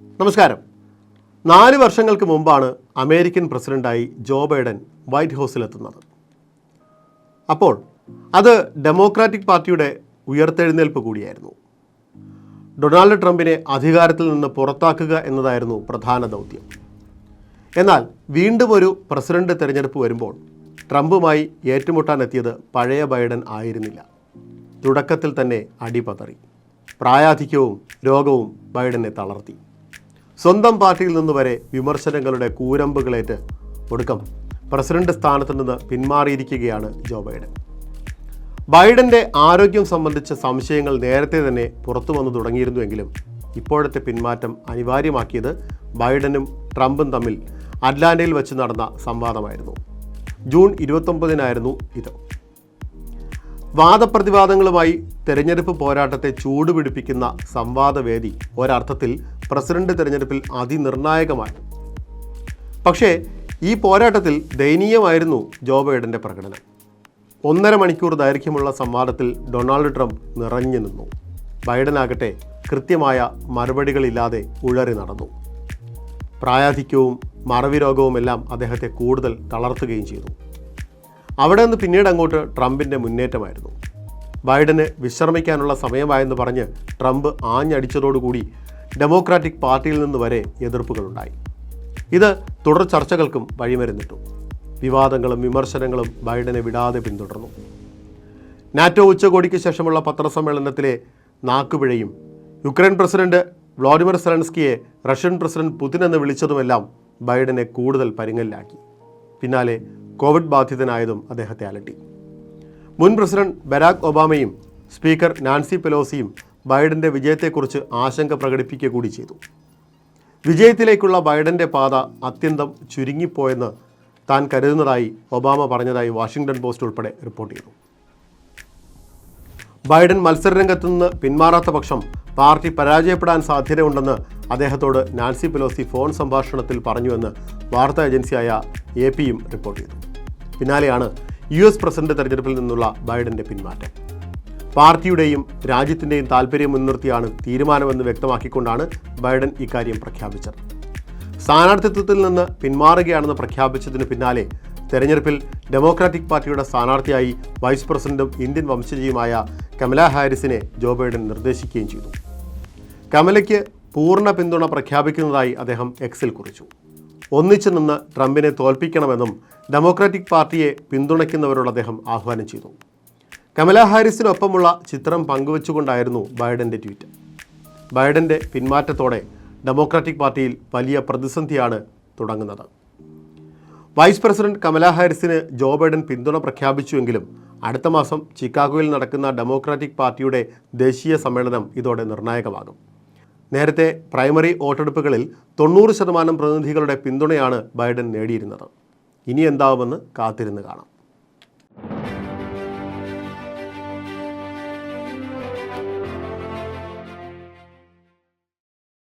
നമസ്കാരം. 4 വർഷങ്ങൾക്ക് മുമ്പാണ് അമേരിക്കൻ പ്രസിഡന്റായി ജോ ബൈഡൻ വൈറ്റ് ഹൗസിലെത്തുന്നത്. അപ്പോൾ അത് ഡെമോക്രാറ്റിക് പാർട്ടിയുടെ ഉയർത്തെഴുന്നേൽപ്പ് കൂടിയായിരുന്നു. ഡൊണാൾഡ് ട്രംപിനെ അധികാരത്തിൽ നിന്ന് പുറത്താക്കുക എന്നതായിരുന്നു പ്രധാന ദൗത്യം. എന്നാൽ വീണ്ടും ഒരു പ്രസിഡന്റ് തെരഞ്ഞെടുപ്പ് വരുമ്പോൾ ട്രംപുമായി ഏറ്റുമുട്ടാനെത്തിയത് പഴയ ബൈഡൻ ആയിരുന്നില്ല. തുടക്കത്തിൽ തന്നെ അടിപതറി. പ്രായാധിക്യവും രോഗവും ബൈഡനെ തളർത്തി. സ്വന്തം പാർട്ടിയിൽ നിന്ന് വരെ വിമർശനങ്ങളുടെ കൂരമ്പുകളേറ്റ് ഒടുക്കം പ്രസിഡന്റ് സ്ഥാനത്ത് നിന്ന് പിന്മാറിയിരിക്കുകയാണ് ജോ ബൈഡൻ. ബൈഡൻ്റെ ആരോഗ്യം സംബന്ധിച്ച സംശയങ്ങൾ നേരത്തെ തന്നെ പുറത്തു വന്നു തുടങ്ങിയിരുന്നുവെങ്കിലും ഇപ്പോഴത്തെ പിന്മാറ്റം അനിവാര്യമാക്കിയത് ബൈഡനും ട്രംപും തമ്മിൽ അറ്റ്ലാന്റയിൽ വെച്ച് നടന്ന സംവാദമായിരുന്നു. ജൂൺ 29-നായിരുന്നു ഇത്. വാദപ്രതിവാദങ്ങളുമായി തെരഞ്ഞെടുപ്പ് പോരാട്ടത്തെ ചൂടുപിടിപ്പിക്കുന്ന സംവാദവേദി ഒരർത്ഥത്തിൽ പ്രസിഡന്റ് തെരഞ്ഞെടുപ്പിൽ അതിനിർണായകമായി. പക്ഷേ ഈ പോരാട്ടത്തിൽ ദയനീയമായിരുന്നു ജോ ബൈഡൻ്റെ പ്രകടനം. 1.5 മണിക്കൂർ ദൈർഘ്യമുള്ള സംവാദത്തിൽ ഡൊണാൾഡ് ട്രംപ് നിറഞ്ഞു നിന്നു. ബൈഡനാകട്ടെ കൃത്യമായ മറുപടികളില്ലാതെ ഉഴറി നടന്നു. പ്രായാധിക്യവും മറവി രോഗവുമെല്ലാം അദ്ദേഹത്തെ കൂടുതൽ തളർത്തുകയും ചെയ്തു. അവിടെ നിന്ന് പിന്നീട് അങ്ങോട്ട് ട്രംപിൻ്റെ മുന്നേറ്റമായിരുന്നു. ബൈഡന് വിശ്രമിക്കാനുള്ള സമയമായെന്ന് പറഞ്ഞ് ട്രംപ് ആഞ്ഞടിച്ചതോടുകൂടി ഡെമോക്രാറ്റിക് പാർട്ടിയിൽ നിന്ന് വരെ എതിർപ്പുകളുണ്ടായി. ഇത് തുടർ ചർച്ചകൾക്കും വഴിമരുന്നിട്ടു. വിവാദങ്ങളും വിമർശനങ്ങളും ബൈഡനെ വിടാതെ പിന്തുടർന്നു. നാറ്റോ ഉച്ചകോടിക്ക് ശേഷമുള്ള പത്രസമ്മേളനത്തിലെ നാക്കുപിഴയും യുക്രൈൻ പ്രസിഡന്റ് വ്ളാഡിമിർ സെലൻസ്കിയെ റഷ്യൻ പ്രസിഡന്റ് പുതിൻ എന്ന് വിളിച്ചതുമെല്ലാം ബൈഡനെ കൂടുതൽ പരുങ്ങലിലാക്കി. പിന്നാലെ കോവിഡ് ബാധിതനായതും അദ്ദേഹത്തെ അലട്ടി. മുൻ പ്രസിഡന്റ് ബരാക് ഒബാമയും സ്പീക്കർ നാൻസി പെലോസിയും ബൈഡൻ്റെ വിജയത്തെക്കുറിച്ച് ആശങ്ക പ്രകടിപ്പിക്കുക കൂടി ചെയ്തു. വിജയത്തിലേക്കുള്ള ബൈഡൻ്റെ പാത അത്യന്തം ചുരുങ്ങിപ്പോയെന്ന് താൻ കരുതുന്നതായി ഒബാമ പറഞ്ഞതായി വാഷിംഗ്ടൺ പോസ്റ്റ് ഉൾപ്പെടെ റിപ്പോർട്ട് ചെയ്തു. ബൈഡൻ മത്സരരംഗത്തു നിന്ന് പിന്മാറാത്ത പക്ഷം പാർട്ടി പരാജയപ്പെടാൻ സാധ്യതയുണ്ടെന്ന് അദ്ദേഹത്തോട് നാൻസി പെലോസി ഫോൺ സംഭാഷണത്തിൽ പറഞ്ഞുവെന്ന് വാർത്താ ഏജൻസിയായ AP-യും റിപ്പോർട്ട് ചെയ്തു. പിന്നാലെയാണ് US പ്രസിഡന്റ് തെരഞ്ഞെടുപ്പിൽ നിന്നുള്ള ബൈഡൻ്റെ പിന്മാറ്റം. പാർട്ടിയുടെയും രാജ്യത്തിൻ്റെയും താൽപ്പര്യം മുൻനിർത്തിയാണ് തീരുമാനമെന്ന് വ്യക്തമാക്കിക്കൊണ്ടാണ് ബൈഡൻ ഇക്കാര്യം പ്രഖ്യാപിച്ചത്. സ്ഥാനാർത്ഥിത്വത്തിൽ നിന്ന് പിന്മാറുകയാണെന്ന് പ്രഖ്യാപിച്ചതിന് പിന്നാലെ തെരഞ്ഞെടുപ്പിൽ ഡെമോക്രാറ്റിക് പാർട്ടിയുടെ സ്ഥാനാർത്ഥിയായി വൈസ് പ്രസിഡന്റും ഇന്ത്യൻ വംശജയുമായ കമല ഹാരിസിനെ ജോ ബൈഡൻ നിർദ്ദേശിക്കുകയും ചെയ്തു. കമലയ്ക്ക് പൂർണ്ണ പിന്തുണ പ്രഖ്യാപിക്കുന്നതായി അദ്ദേഹം എക്സിൽ കുറിച്ചു. ഒന്നിച്ചു നിന്ന് ട്രംപിനെ തോൽപ്പിക്കണമെന്നും ഡെമോക്രാറ്റിക് പാർട്ടിയെ പിന്തുണയ്ക്കുന്നവരോട് അദ്ദേഹം ആഹ്വാനം ചെയ്തു. കമല ഹാരിസിനൊപ്പമുള്ള ചിത്രം പങ്കുവച്ചുകൊണ്ടായിരുന്നു ബൈഡൻ്റെ ട്വീറ്റ്. ബൈഡൻ്റെ പിന്മാറ്റത്തോടെ ഡെമോക്രാറ്റിക് പാർട്ടിയിൽ വലിയ പ്രതിസന്ധിയാണ് തുടങ്ങുന്നത്. വൈസ് പ്രസിഡന്റ് കമല ഹാരിസിന് ജോ ബൈഡൻ പിന്തുണ പ്രഖ്യാപിച്ചുവെങ്കിലും അടുത്ത മാസം ചിക്കാഗോയിൽ നടക്കുന്ന ഡെമോക്രാറ്റിക് പാർട്ടിയുടെ ദേശീയ സമ്മേളനം ഇതോടെ നിർണായകമാകും. നേരത്തെ പ്രൈമറി വോട്ടെടുപ്പുകളിൽ 90% പ്രതിനിധികളുടെ പിന്തുണയാണ് ബൈഡൻ നേടിയിരുന്നത്. ഇനി എന്താവുമെന്ന് കാത്തിരുന്ന് കാണാം.